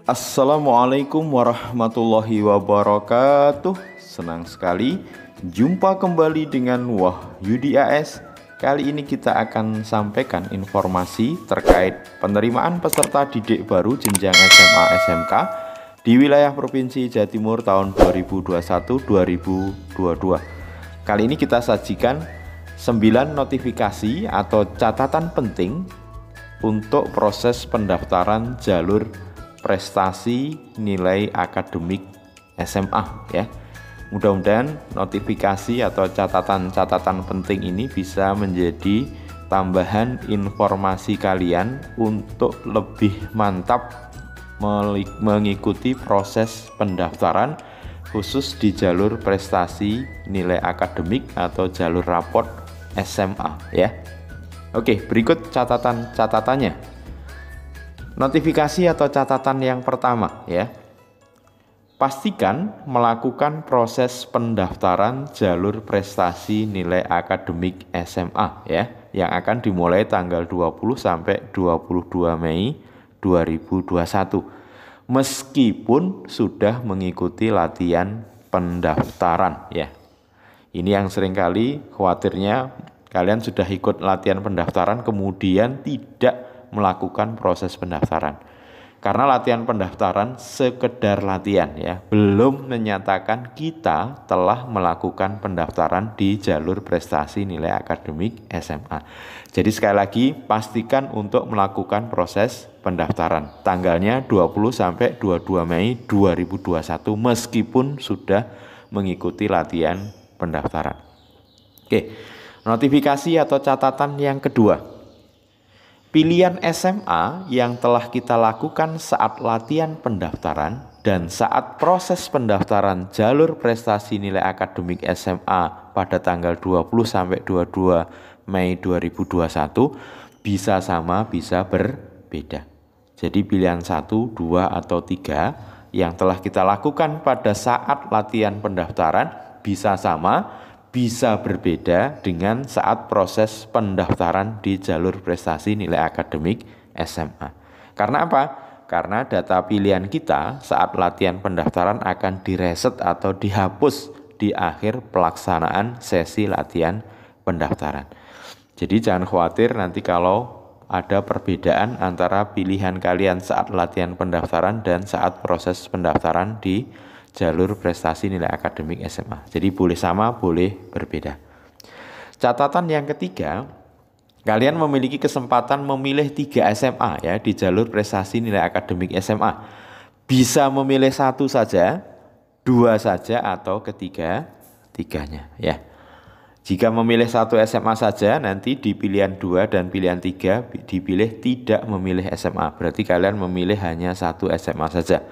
Assalamualaikum warahmatullahi wabarakatuh. Senang sekali jumpa kembali dengan Wahyudi AS. Kali ini kita akan sampaikan informasi terkait penerimaan peserta didik baru jenjang SMA SMK di wilayah Provinsi Jawa Timur tahun 2021-2022. Kali ini kita sajikan 9 notifikasi atau catatan penting untuk proses pendaftaran jalur prestasi nilai akademik SMA ya. Mudah-mudahan notifikasi atau catatan-catatan penting ini bisa menjadi tambahan informasi kalian untuk lebih mantap mengikuti proses pendaftaran khusus di jalur prestasi nilai akademik atau jalur raport SMA ya. Oke, berikut catatannya. Notifikasi atau catatan yang pertama ya. Pastikan melakukan proses pendaftaran jalur prestasi nilai akademik SMA ya, yang akan dimulai tanggal 20 sampai 22 Mei 2021. Meskipun sudah mengikuti latihan pendaftaran ya. Ini yang seringkali khawatirnya kalian sudah ikut latihan pendaftaran kemudian tidak melakukan proses pendaftaran. Karena latihan pendaftaran sekedar latihan ya, belum menyatakan kita telah melakukan pendaftaran di jalur prestasi nilai akademik SMA. Jadi sekali lagi pastikan untuk melakukan proses pendaftaran. Tanggalnya 20 sampai 22 Mei 2021 meskipun sudah mengikuti latihan pendaftaran. Oke, notifikasi atau catatan yang kedua. Pilihan SMA yang telah kita lakukan saat latihan pendaftaran dan saat proses pendaftaran jalur prestasi nilai akademik SMA pada tanggal 20 sampai 22 Mei 2021 bisa sama bisa berbeda. Jadi pilihan 1, 2 atau 3 yang telah kita lakukan pada saat latihan pendaftaran bisa sama bisa berbeda dengan saat proses pendaftaran di jalur prestasi nilai akademik SMA. Karena apa? Karena data pilihan kita saat latihan pendaftaran akan direset atau dihapus di akhir pelaksanaan sesi latihan pendaftaran. Jadi jangan khawatir nanti kalau ada perbedaan antara pilihan kalian saat latihan pendaftaran dan saat proses pendaftaran di jalur prestasi nilai akademik SMA. Jadi boleh sama, boleh berbeda. Catatan yang ketiga, kalian memiliki kesempatan memilih 3 SMA ya di jalur prestasi nilai akademik SMA. Bisa memilih 1 saja, 2 saja atau ketiga-tiganya ya. Jika memilih 1 SMA saja, nanti di pilihan 2 dan pilihan 3 dipilih tidak memilih SMA. Berarti kalian memilih hanya 1 SMA saja.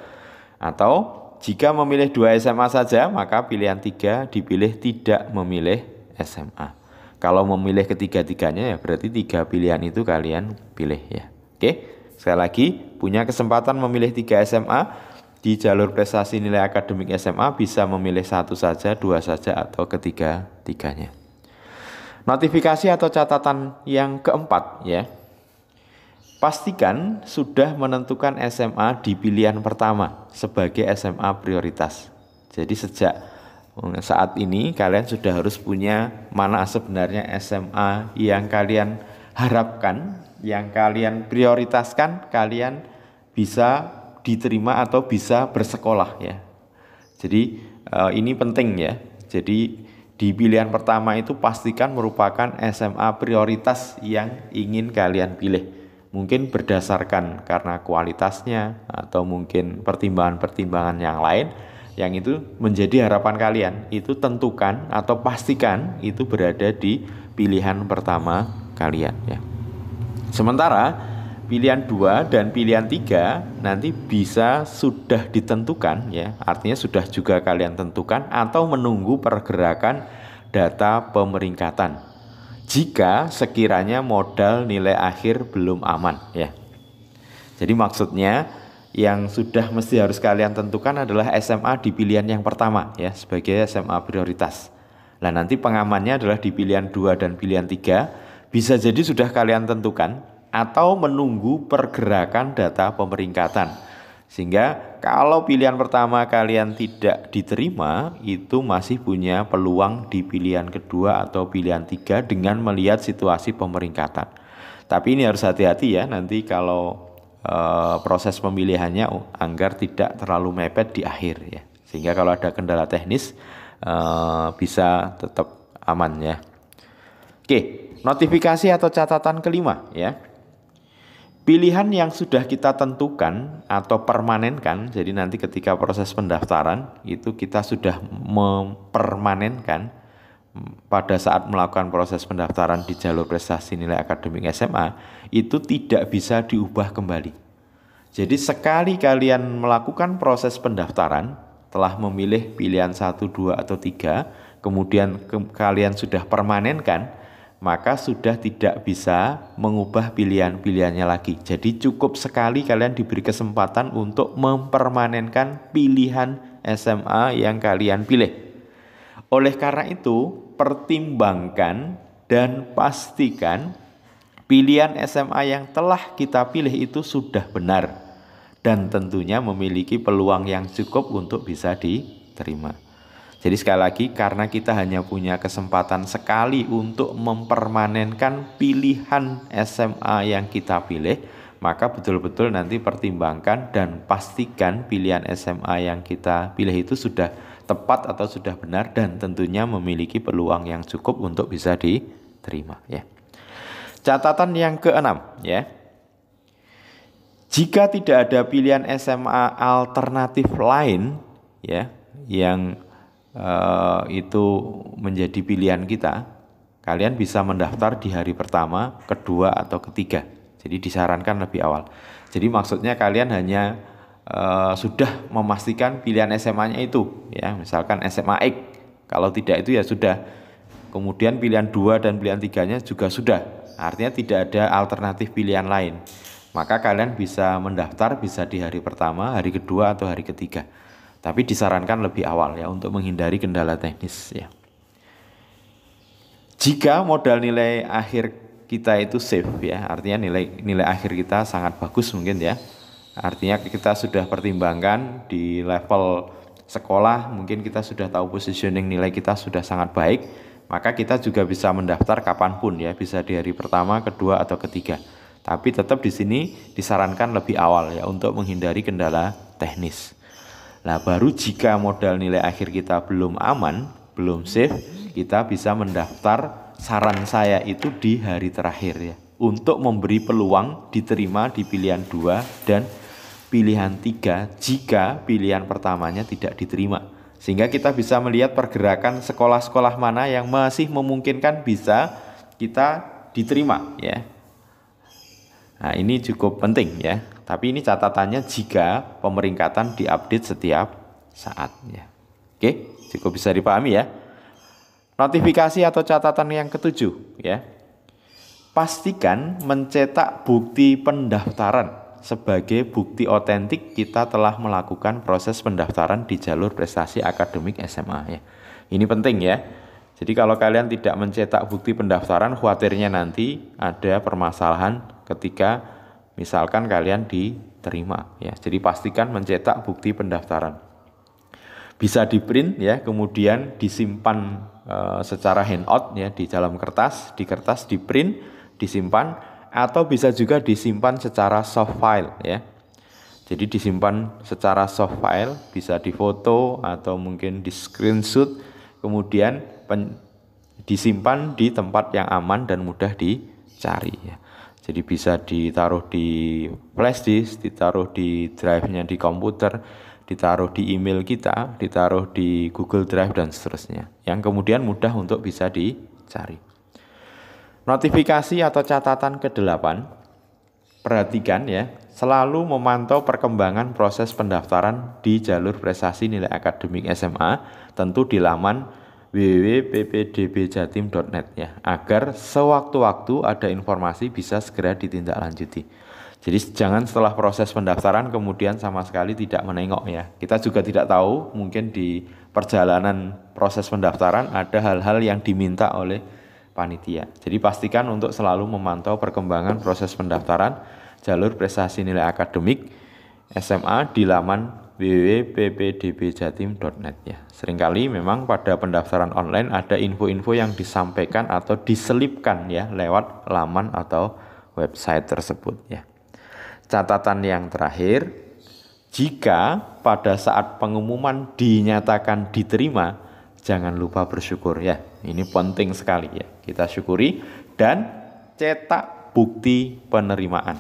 Atau jika memilih 2 SMA saja, maka pilihan 3 dipilih tidak memilih SMA. Kalau memilih ketiga-tiganya ya berarti 3 pilihan itu kalian pilih ya. Oke, sekali lagi punya kesempatan memilih 3 SMA di jalur prestasi nilai akademik SMA bisa memilih 1 saja, 2 saja atau ketiga-tiganya. Notifikasi atau catatan yang keempat ya. Pastikan sudah menentukan SMA di pilihan pertama sebagai SMA prioritas. Jadi sejak saat ini kalian sudah harus punya mana sebenarnya SMA yang kalian harapkan, yang kalian prioritaskan, kalian bisa diterima atau bisa bersekolah ya. Jadi ini penting ya. Jadi di pilihan pertama itu pastikan merupakan SMA prioritas yang ingin kalian pilih. Mungkin berdasarkan karena kualitasnya atau mungkin pertimbangan-pertimbangan yang lain yang itu menjadi harapan kalian, itu tentukan atau pastikan itu berada di pilihan pertama kalian ya. Sementara pilihan 2 dan pilihan 3 nanti bisa sudah ditentukan ya, artinya sudah juga kalian tentukan atau menunggu pergerakan data pemeringkatan. Jika sekiranya modal nilai akhir belum aman ya. Jadi maksudnya yang sudah mesti harus kalian tentukan adalah SMA di pilihan yang pertama ya sebagai SMA prioritas. Nah nanti pengamannya adalah di pilihan 2 dan pilihan 3 bisa jadi sudah kalian tentukan atau menunggu pergerakan data pemeringkatan. Sehingga kalau pilihan pertama kalian tidak diterima, itu masih punya peluang di pilihan kedua atau pilihan tiga dengan melihat situasi pemeringkatan. Tapi ini harus hati-hati ya, nanti kalau proses pemilihannya agar tidak terlalu mepet di akhir ya. Sehingga kalau ada kendala teknis bisa tetap aman ya. Oke, notifikasi atau catatan kelima ya. Pilihan yang sudah kita tentukan atau permanenkan, jadi nanti ketika proses pendaftaran itu kita sudah mempermanenkan pada saat melakukan proses pendaftaran di jalur prestasi nilai akademik SMA, itu tidak bisa diubah kembali. Jadi sekali kalian melakukan proses pendaftaran, telah memilih pilihan 1, 2, atau 3, kemudian kalian sudah permanenkan, maka sudah tidak bisa mengubah pilihan-pilihannya lagi. Jadi cukup sekali kalian diberi kesempatan untuk mempermanenkan pilihan SMA yang kalian pilih. Oleh karena itu, pertimbangkan dan pastikan pilihan SMA yang telah kita pilih itu sudah benar dan tentunya memiliki peluang yang cukup untuk bisa diterima. Jadi sekali lagi, karena kita hanya punya kesempatan sekali untuk mempermanenkan pilihan SMA yang kita pilih, maka betul-betul nanti pertimbangkan dan pastikan pilihan SMA yang kita pilih itu sudah tepat atau sudah benar dan tentunya memiliki peluang yang cukup untuk bisa diterima ya. Catatan yang keenam ya. Jika tidak ada pilihan SMA alternatif lain ya yang itu menjadi pilihan kita, kalian bisa mendaftar di hari pertama, kedua, atau ketiga. Jadi disarankan lebih awal. Jadi maksudnya kalian hanya sudah memastikan pilihan SMA-nya itu, ya, misalkan SMA X. Kalau tidak itu ya sudah. Kemudian pilihan 2 dan pilihan 3-nya juga sudah. Artinya tidak ada alternatif pilihan lain. Maka kalian bisa mendaftar bisa di hari pertama, hari kedua, atau hari ketiga. Tapi disarankan lebih awal ya untuk menghindari kendala teknis ya. Jika modal nilai akhir kita itu safe ya, artinya nilai akhir kita sangat bagus mungkin ya. Artinya kita sudah pertimbangkan di level sekolah, mungkin kita sudah tahu positioning nilai kita sudah sangat baik, maka kita juga bisa mendaftar kapanpun ya, bisa di hari pertama, kedua, atau ketiga. Tapi tetap di sini disarankan lebih awal ya untuk menghindari kendala teknis. Nah, baru jika modal nilai akhir kita belum aman, belum safe, kita bisa mendaftar, saran saya itu di hari terakhir ya, untuk memberi peluang diterima di pilihan 2 dan pilihan 3 jika pilihan pertamanya tidak diterima. Sehingga kita bisa melihat pergerakan sekolah-sekolah mana yang masih memungkinkan bisa kita diterima ya. Nah, ini cukup penting ya. Tapi ini catatannya jika pemeringkatan diupdate setiap saat ya. Oke, cukup bisa dipahami ya. Notifikasi atau catatan yang ketujuh ya. Pastikan mencetak bukti pendaftaran sebagai bukti otentik kita telah melakukan proses pendaftaran di jalur prestasi akademik SMA ya. Ini penting ya. Jadi kalau kalian tidak mencetak bukti pendaftaran, khawatirnya nanti ada permasalahan ketika misalkan kalian diterima ya. Jadi pastikan mencetak bukti pendaftaran. Bisa di-print ya, kemudian disimpan secara handout ya di dalam kertas, di-print, disimpan, atau bisa juga disimpan secara soft file ya. Jadi disimpan secara soft file, bisa difoto atau mungkin di screenshot, kemudian disimpan di tempat yang aman dan mudah dicari ya. Jadi bisa ditaruh di flash disk, ditaruh di drive-nya di komputer, ditaruh di email kita, ditaruh di Google Drive dan seterusnya. Yang kemudian mudah untuk bisa dicari. Notifikasi atau catatan ke-8, perhatikan ya, selalu memantau perkembangan proses pendaftaran di jalur prestasi nilai akademik SMA, tentu di laman www.ppdbjatim.net ya, agar sewaktu-waktu ada informasi bisa segera ditindaklanjuti. Jadi jangan setelah proses pendaftaran kemudian sama sekali tidak menengok ya. Kita juga tidak tahu, mungkin di perjalanan proses pendaftaran ada hal-hal yang diminta oleh panitia. Jadi pastikan untuk selalu memantau perkembangan proses pendaftaran jalur prestasi nilai akademik SMA di laman www.ppdbjatim.net ya. Seringkali memang pada pendaftaran online ada info-info yang disampaikan atau diselipkan ya lewat laman atau website tersebut ya. Catatan yang terakhir, jika pada saat pengumuman dinyatakan diterima, jangan lupa bersyukur ya. Ini penting sekali ya. Kita syukuri dan cetak bukti penerimaan.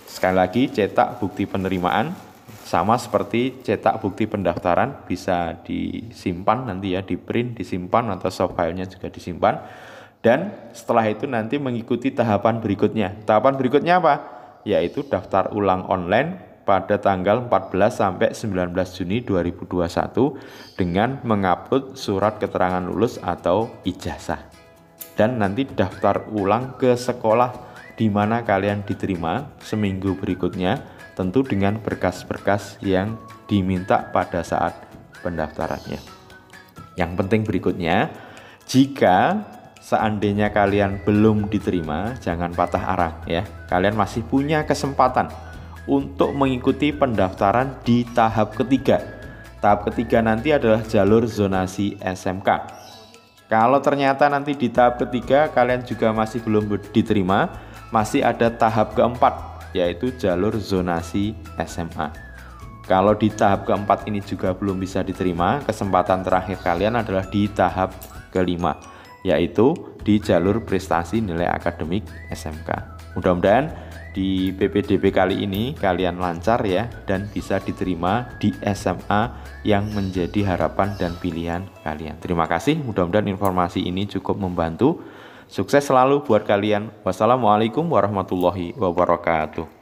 Sekali lagi, cetak bukti penerimaan sama seperti cetak bukti pendaftaran, bisa disimpan nanti ya, di print, disimpan, atau soft filenya juga disimpan. Dan setelah itu nanti mengikuti tahapan berikutnya. Tahapan berikutnya apa? Yaitu daftar ulang online pada tanggal 14 sampai 19 Juni 2021 dengan mengupload surat keterangan lulus atau ijazah. Dan nanti daftar ulang ke sekolah di mana kalian diterima seminggu berikutnya, tentu dengan berkas-berkas yang diminta pada saat pendaftarannya. Yang penting berikutnya, jika seandainya kalian belum diterima, jangan patah arang ya. Kalian masih punya kesempatan untuk mengikuti pendaftaran di tahap ketiga. Tahap ketiga nanti adalah jalur zonasi SMK. Kalau ternyata nanti di tahap ketiga kalian juga masih belum diterima, masih ada tahap keempat, yaitu jalur zonasi SMA. Kalau di tahap keempat ini juga belum bisa diterima, kesempatan terakhir kalian adalah di tahap kelima, yaitu di jalur prestasi nilai akademik SMK. Mudah-mudahan di PPDB kali ini kalian lancar ya, dan bisa diterima di SMA yang menjadi harapan dan pilihan kalian. Terima kasih, mudah-mudahan informasi ini cukup membantu. Sukses selalu buat kalian. Wassalamualaikum warahmatullahi wabarakatuh.